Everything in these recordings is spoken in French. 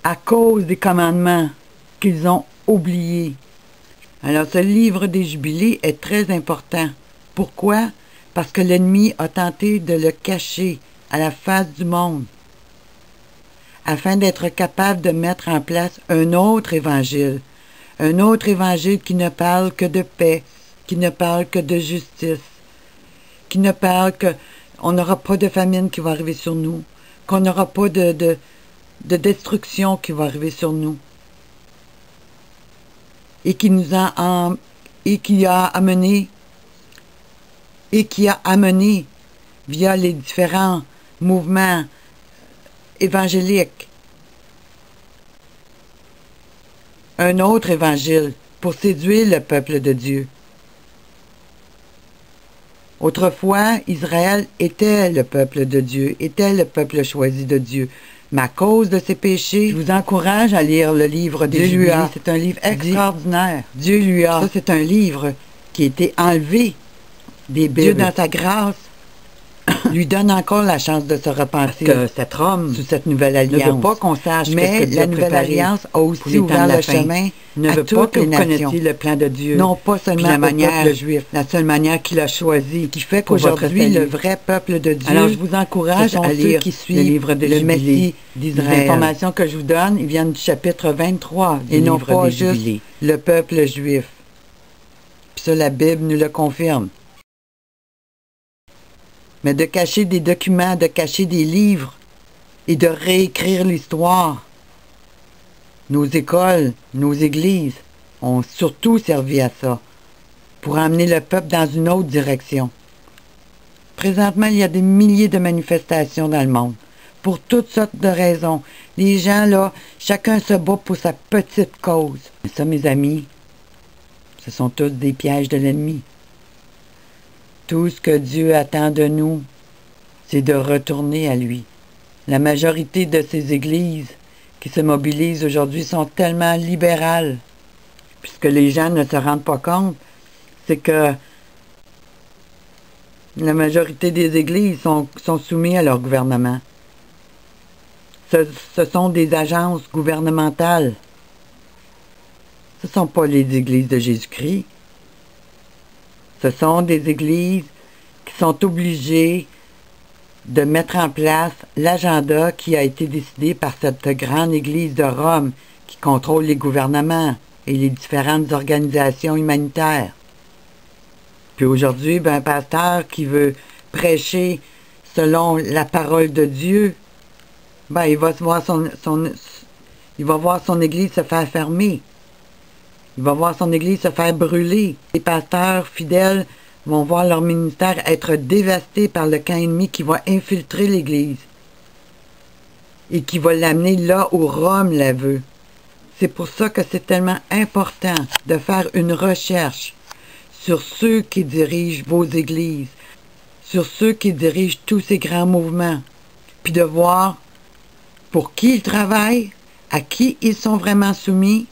à cause des commandements qu'ils ont oubliés. Alors ce livre des Jubilés est très important. Pourquoi? Parce que l'ennemi a tenté de le cacher à la face du monde, afin d'être capable de mettre en place un autre évangile qui ne parle que de paix, qui ne parle que de justice, qui ne parle que on n'aura pas de famine qui va arriver sur nous, qu'on n'aura pas de destruction qui va arriver sur nous, et qui nous a et qui a amené via les différents mouvements évangéliques un autre évangile pour séduire le peuple de Dieu. Autrefois, Israël était le peuple de Dieu, était le peuple choisi de Dieu. Mais à cause de ses péchés, je vous encourage à lire le livre des Jubilés. C'est un livre extraordinaire. Dieu lui a. Ça, c'est un livre qui a été enlevé des Bibles. Dieu, dans sa grâce, lui donne encore la chance de se repentir. Que cet homme, sous cette nouvelle alliance, ne veut pas qu'on sache. Mais la nouvelle alliance a aussi ouvert le chemin. Ne veut pas que vous connaissiez le plan de Dieu. Non pas seulement le peuple juif. La seule manière qu'il a choisi, qui fait qu'aujourd'hui le vrai peuple de Dieu. Alors je vous encourage à lire qui suit le livre de le Messie d'Israël. Les informations que je vous donne, ils viennent du chapitre 23 et non pas juste le peuple juif. Puis ça, la Bible nous le confirme. Mais de cacher des documents, de cacher des livres et de réécrire l'histoire. Nos écoles, nos églises ont surtout servi à ça, pour amener le peuple dans une autre direction. Présentement, il y a des milliers de manifestations dans le monde, pour toutes sortes de raisons. Les gens, là, chacun se bat pour sa petite cause. Mais ça, mes amis, ce sont tous des pièges de l'ennemi. Tout ce que Dieu attend de nous, c'est de retourner à lui. La majorité de ces églises qui se mobilisent aujourd'hui sont tellement libérales. Puisque les gens ne se rendent pas compte, c'est que la majorité des églises sont soumises à leur gouvernement. Ce sont des agences gouvernementales. Ce ne sont pas les églises de Jésus-Christ. Ce sont des églises qui sont obligées de mettre en place l'agenda qui a été décidé par cette grande église de Rome qui contrôle les gouvernements et les différentes organisations humanitaires. Puis aujourd'hui, un pasteur qui veut prêcher selon la parole de Dieu, il va voir son église se faire fermer. Il va voir son église se faire brûler. Les pasteurs fidèles vont voir leur ministère être dévasté par le camp ennemi qui va infiltrer l'église et qui va l'amener là où Rome la veut. C'est pour ça que c'est tellement important de faire une recherche sur ceux qui dirigent vos églises, sur ceux qui dirigent tous ces grands mouvements, puis de voir pour qui ils travaillent, à qui ils sont vraiment soumis.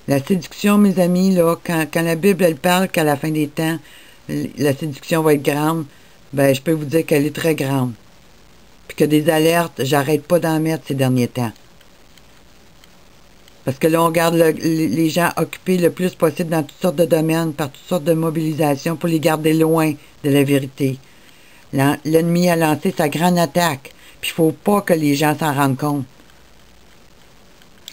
La séduction, mes amis, là, quand la Bible elle parle qu'à la fin des temps, la séduction va être grande, je peux vous dire qu'elle est très grande. Puis que des alertes, j'arrête pas d'en mettre ces derniers temps. Parce que là, on garde les gens occupés le plus possible dans toutes sortes de domaines, par toutes sortes de mobilisations pour les garder loin de la vérité. L'ennemi a lancé sa grande attaque, puis il ne faut pas que les gens s'en rendent compte.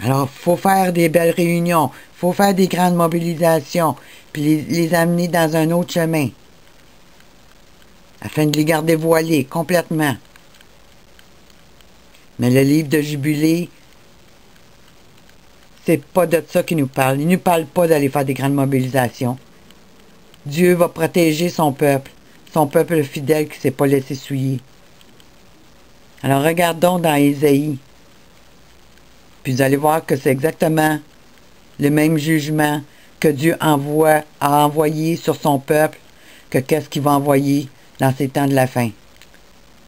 Alors, il faut faire des belles réunions, il faut faire des grandes mobilisations, puis les amener dans un autre chemin, afin de les garder voilés complètement. Mais le livre de Jubilé, c'est pas de ça qu'il nous parle. Il ne nous parle pas d'aller faire des grandes mobilisations. Dieu va protéger son peuple fidèle qui ne s'est pas laissé souiller. Alors regardons dans Ésaïe. Puis vous allez voir que c'est exactement le même jugement que Dieu a envoyé sur son peuple que qu'est-ce qu'il va envoyer dans ces temps de la fin.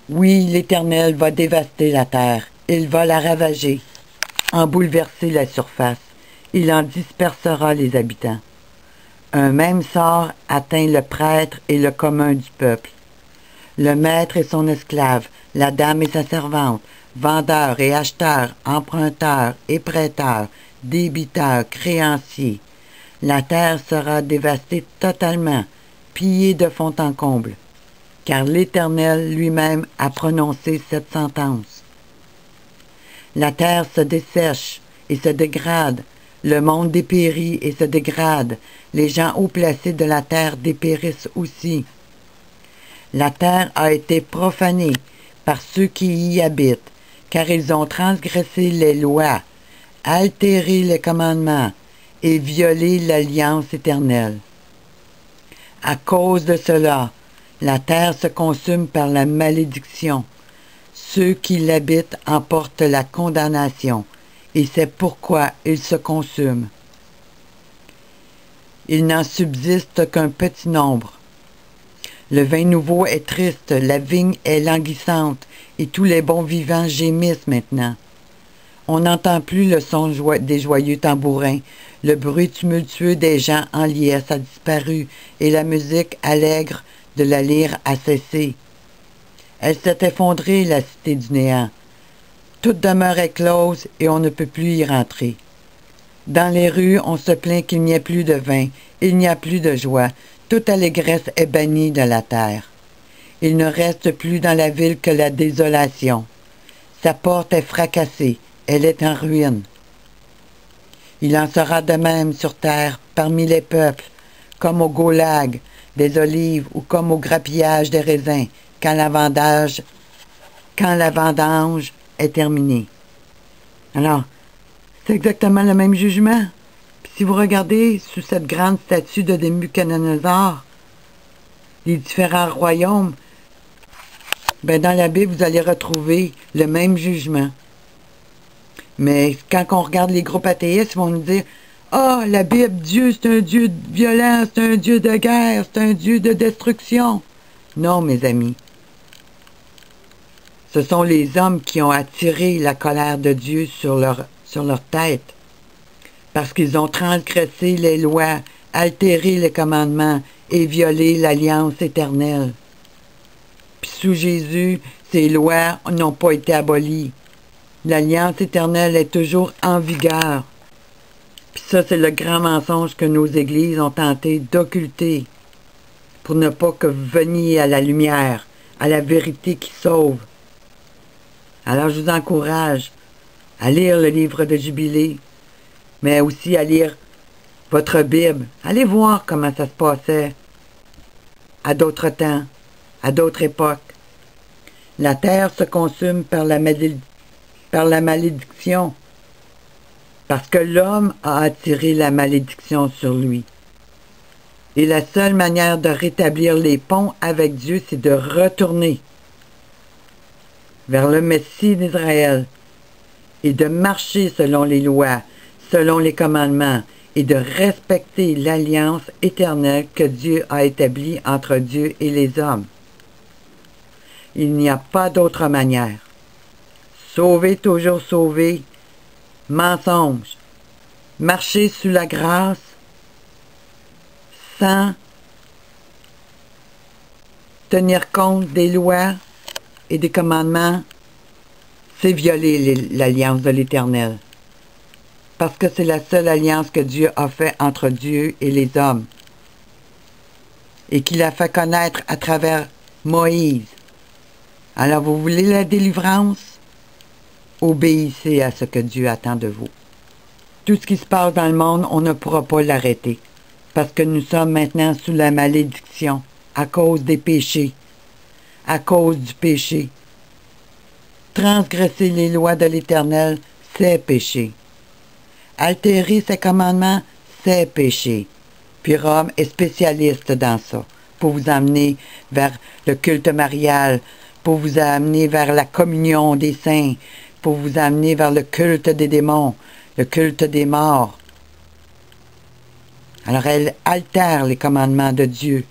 Oui, l'Éternel va dévaster la terre. Il va la ravager, en bouleverser la surface. Il en dispersera les habitants. Un même sort atteint le prêtre et le commun du peuple. Le maître et son esclave, la dame et sa servante, vendeurs et acheteurs, emprunteurs et prêteurs, débiteurs, créanciers. La terre sera dévastée totalement, pillée de fond en comble, car l'Éternel lui-même a prononcé cette sentence. La terre se dessèche et se dégrade, le monde dépérit et se dégrade, les gens haut placés de la terre dépérissent aussi. La terre a été profanée par ceux qui y habitent, car ils ont transgressé les lois, altéré les commandements et violé l'alliance éternelle. À cause de cela, la terre se consume par la malédiction. Ceux qui l'habitent emportent la condamnation, et c'est pourquoi ils se consument. Il n'en subsiste qu'un petit nombre. Le vin nouveau est triste, la vigne est languissante, et tous les bons vivants gémissent maintenant. On n'entend plus le son des joyeux tambourins, le bruit tumultueux des gens en liesse a disparu, et la musique allègre de la lyre a cessé. Elle s'est effondrée, la cité du néant. Toute demeure est close et on ne peut plus y rentrer. Dans les rues, on se plaint qu'il n'y ait plus de vin, il n'y a plus de joie, toute allégresse est bannie de la terre. Il ne reste plus dans la ville que la désolation. Sa porte est fracassée, elle est en ruine. Il en sera de même sur terre, parmi les peuples, comme au goulag des olives ou comme au grappillage des raisins, quand la vendange est terminée. Alors, c'est exactement le même jugement. Puis si vous regardez sous cette grande statue de Nebuchadnezzar, les différents royaumes, ben dans la Bible, vous allez retrouver le même jugement. Mais quand on regarde les groupes athéistes, ils vont nous dire « Ah, la Bible, Dieu, c'est un Dieu violent, c'est un Dieu de guerre, c'est un Dieu de destruction. » Non, mes amis. Ce sont les hommes qui ont attiré la colère de Dieu sur leur tête, parce qu'ils ont transgressé les lois, altéré les commandements et violé l'alliance éternelle. Puis sous Jésus, ces lois n'ont pas été abolies. L'alliance éternelle est toujours en vigueur. Puis ça, c'est le grand mensonge que nos églises ont tenté d'occulter pour ne pas que vous veniez à la lumière, à la vérité qui sauve. Alors je vous encourage à lire le livre de Jubilé, mais aussi à lire votre Bible. Allez voir comment ça se passait à d'autres temps, à d'autres époques. La terre se consume par la malédiction, parce que l'homme a attiré la malédiction sur lui. Et la seule manière de rétablir les ponts avec Dieu, c'est de retourner vers le Messie d'Israël et de marcher selon les lois, selon les commandements et de respecter l'alliance éternelle que Dieu a établie entre Dieu et les hommes. Il n'y a pas d'autre manière. Sauver, toujours sauver, mensonge, marcher sous la grâce sans tenir compte des lois et des commandements, c'est violer l'alliance de l'Éternel. Parce que c'est la seule alliance que Dieu a faite entre Dieu et les hommes. Et qu'il a fait connaître à travers Moïse. Alors vous voulez la délivrance? Obéissez à ce que Dieu attend de vous. Tout ce qui se passe dans le monde, on ne pourra pas l'arrêter. Parce que nous sommes maintenant sous la malédiction, à cause des péchés, à cause du péché. Transgresser les lois de l'Éternel, c'est péché. Altérer ses commandements, c'est péché. Puis Rome est spécialiste dans ça, pour vous amener vers le culte marial, pour vous amener vers la communion des saints, pour vous amener vers le culte des démons, le culte des morts. Alors elle altère les commandements de Dieu.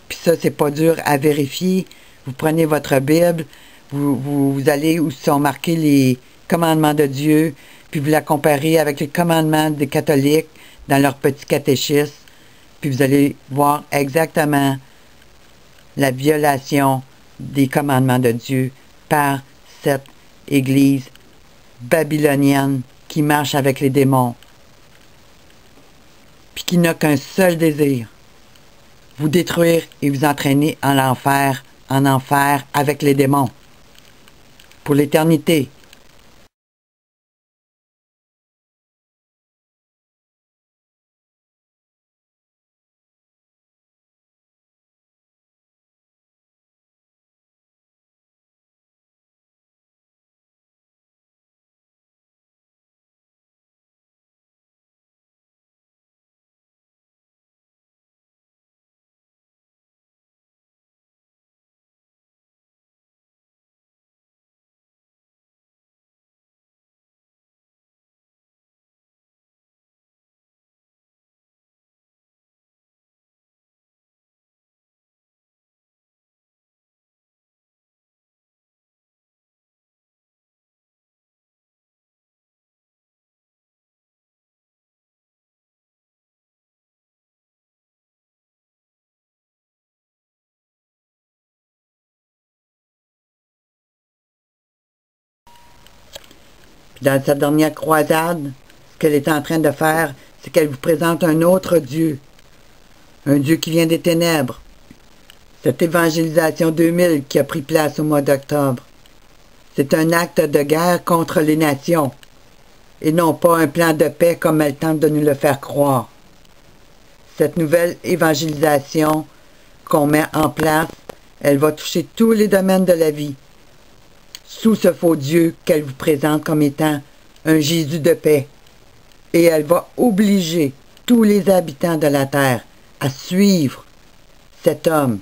Puis ça, c'est pas dur à vérifier. Vous prenez votre Bible, vous allez où sont marqués les commandements de Dieu, puis vous la comparez avec les commandements des catholiques dans leur petit catéchisme, puis vous allez voir exactement la violation des commandements de Dieu par cette église babylonienne qui marche avec les démons, puis qui n'a qu'un seul désir, vous détruire et vous entraîner en enfer avec les démons, pour l'éternité. Dans sa dernière croisade, ce qu'elle est en train de faire, c'est qu'elle vous présente un autre Dieu. Un Dieu qui vient des ténèbres. Cette évangélisation 2000 qui a pris place au mois d'octobre. C'est un acte de guerre contre les nations. Et non pas un plan de paix comme elle tente de nous le faire croire. Cette nouvelle évangélisation qu'on met en place, elle va toucher tous les domaines de la vie. Sous ce faux Dieu qu'elle vous présente comme étant un Jésus de paix. Et elle va obliger tous les habitants de la terre à suivre cet homme.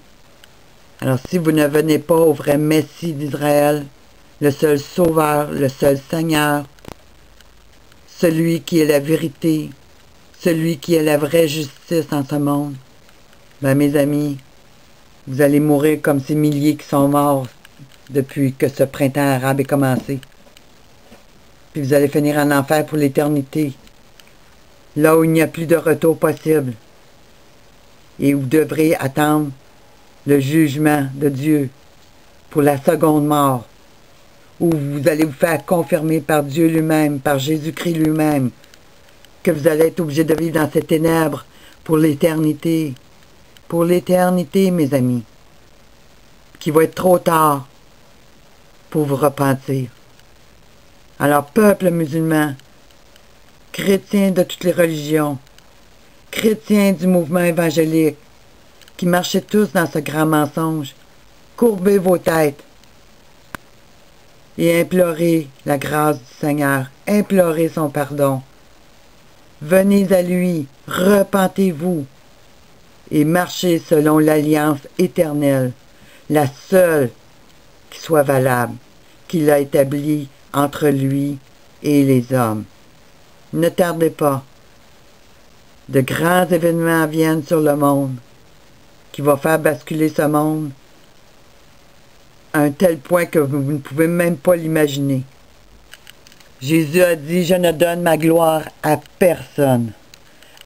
Alors si vous ne venez pas au vrai Messie d'Israël, le seul Sauveur, le seul Seigneur, celui qui est la vérité, celui qui est la vraie justice en ce monde, ben mes amis, vous allez mourir comme ces milliers qui sont morts depuis que ce printemps arabe est commencé. Puis vous allez finir en enfer pour l'éternité, là où il n'y a plus de retour possible, et vous devrez attendre le jugement de Dieu pour la seconde mort, où vous allez vous faire confirmer par Dieu lui-même, par Jésus-Christ lui-même, que vous allez être obligé de vivre dans ces ténèbres pour l'éternité. Pour l'éternité, mes amis. Qu'il va être trop tard pour vous repentir. Alors, peuple musulman, chrétiens de toutes les religions, chrétiens du mouvement évangélique, qui marchez tous dans ce grand mensonge, courbez vos têtes et implorez la grâce du Seigneur, implorez son pardon. Venez à lui, repentez-vous et marchez selon l'alliance éternelle, la seule qui soit valable, qu'il a établie entre lui et les hommes. Ne tardez pas. De grands événements viennent sur le monde, qui va faire basculer ce monde à un tel point que vous ne pouvez même pas l'imaginer. Jésus a dit, je ne donne ma gloire à personne,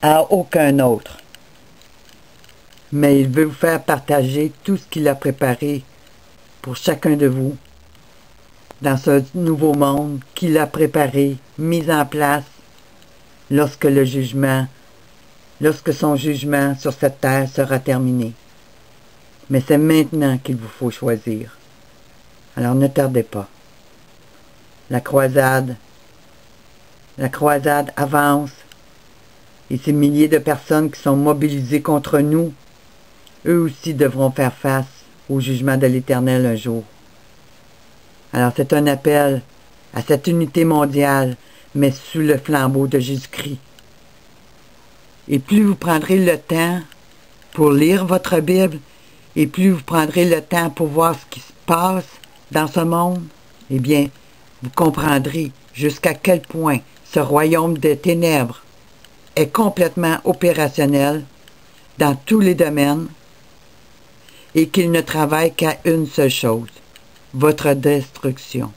à aucun autre. Mais il veut vous faire partager tout ce qu'il a préparé pour chacun de vous dans ce nouveau monde qu'il a préparé, mis en place lorsque son jugement sur cette terre sera terminé. Mais c'est maintenant qu'il vous faut choisir. Alors ne tardez pas. La croisade avance et ces milliers de personnes qui sont mobilisées contre nous, eux aussi devront faire face au jugement de l'Éternel un jour. Alors c'est un appel à cette unité mondiale, mais sous le flambeau de Jésus-Christ. Et plus vous prendrez le temps pour lire votre Bible, et plus vous prendrez le temps pour voir ce qui se passe dans ce monde, eh bien, vous comprendrez jusqu'à quel point ce royaume des ténèbres est complètement opérationnel dans tous les domaines et qu'il ne travaille qu'à une seule chose, votre destruction.